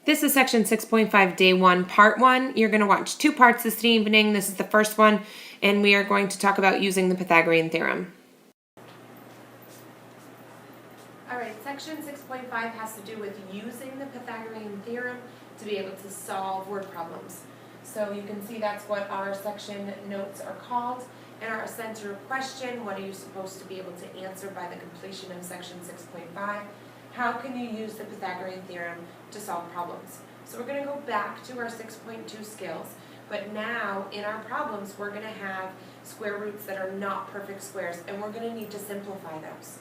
This is section 6.5, day 1, part 1. You're going to watch 2 parts this evening. This is the first one, and we are going to talk about using the Pythagorean theorem. All right, section 6.5 has to do with using the Pythagorean theorem to be able to solve word problems. So you can see that's what our section notes are called. And our center question, what are you supposed to be able to answer by the completion of section 6.5? How can you use the Pythagorean theorem to solve problems? So we're going to go back to our 6.2 skills, but now in our problems we're going to have square roots that are not perfect squares, and we're going to need to simplify those.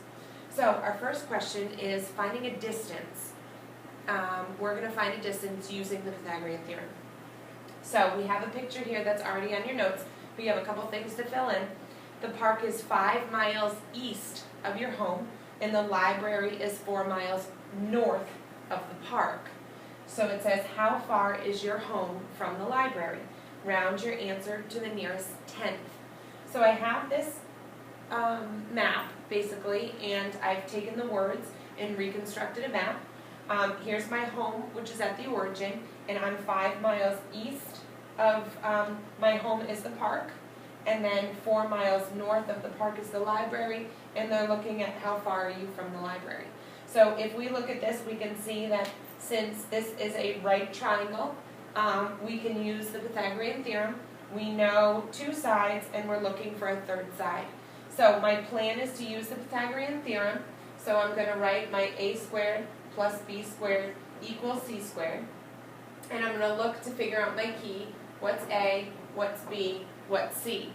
So our first question is finding a distance. We're going to find a distance using the Pythagorean theorem. So we have a picture here that's already on your notes, but you have a couple things to fill in. The park is 5 miles east of your home, and the library is 4 miles north of the park. So it says, how far is your home from the library? Round your answer to the nearest tenth. So I have this map, basically, and I've taken the words and reconstructed a map. Here's my home, which is at the origin, and I'm 5 miles east of my home is the park, and then 4 miles north of the park is the library, and they're looking at how far are you from the library. So if we look at this, we can see that since this is a right triangle, we can use the Pythagorean theorem. We know 2 sides, and we're looking for a 3rd side. So my plan is to use the Pythagorean theorem. So I'm going to write my a squared plus b squared equals c squared. And I'm going to look to figure out my key. What's a, what's b, what's c?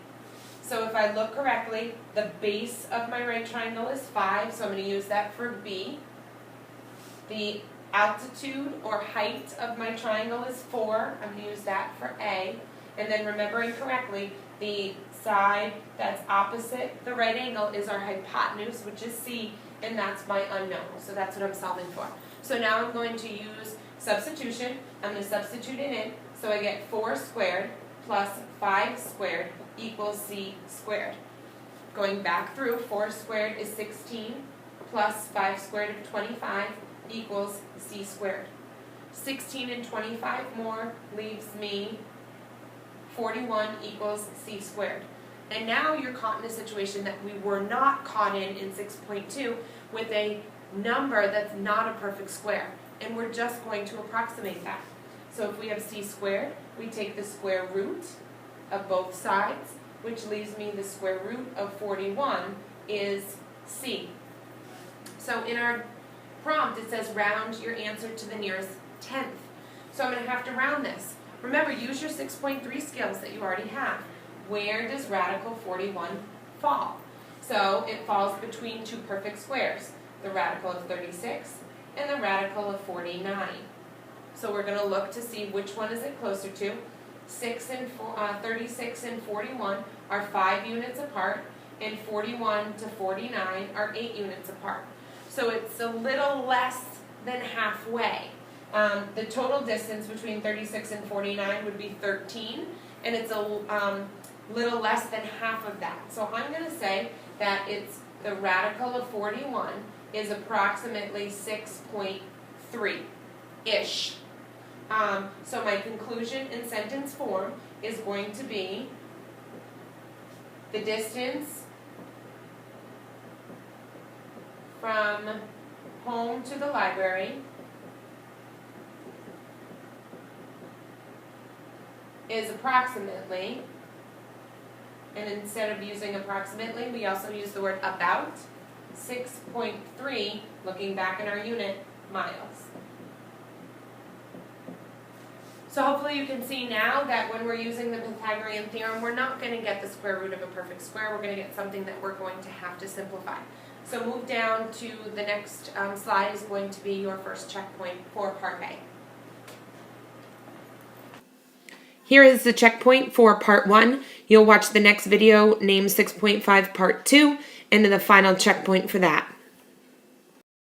So if I look correctly, the base of my right triangle is 5, so I'm going to use that for b. The altitude or height of my triangle is 4. I'm going to use that for a. And then remembering correctly, the side that's opposite the right angle is our hypotenuse, which is c, and that's my unknown. So that's what I'm solving for. So now I'm going to use substitution. I'm going to substitute it in. So I get 4 squared plus 5 squared equals c squared. Going back through, 4 squared is 16 plus 5 squared of 25 equals c squared. 16 and 25 more leaves me 41 equals c squared. And now you're caught in a situation that we were not caught in 6.2 with a number that's not a perfect square. And we're just going to approximate that. So if we have c squared, we take the square root of both sides, which leaves me the square root of 41 is c. So in our prompt, it says round your answer to the nearest tenth. So I'm going to have to round this. Remember, use your 6.3 skills that you already have. Where does radical 41 fall? So it falls between 2 perfect squares, the radical of 36 and the radical of 49. So we're going to look to see which one is it closer to. 36 and 41 are 5 units apart, and 41 to 49 are 8 units apart. So it's a little less than halfway. The total distance between 36 and 49 would be 13, and it's a little less than half of that. So I'm going to say that it's the radical of 41 is approximately 6.3-ish. So my conclusion in sentence form is going to be the distance from home to the library is approximately, and instead of using approximately, we also use the word about, 6.3, looking back in our unit, miles. So hopefully you can see now that when we're using the Pythagorean theorem, we're not going to get the square root of a perfect square. We're going to get something that we're going to have to simplify. So move down to the next slide is going to be your first checkpoint for part A. Here is the checkpoint for part 1. You'll watch the next video named 6.5 part 2 and then the final checkpoint for that.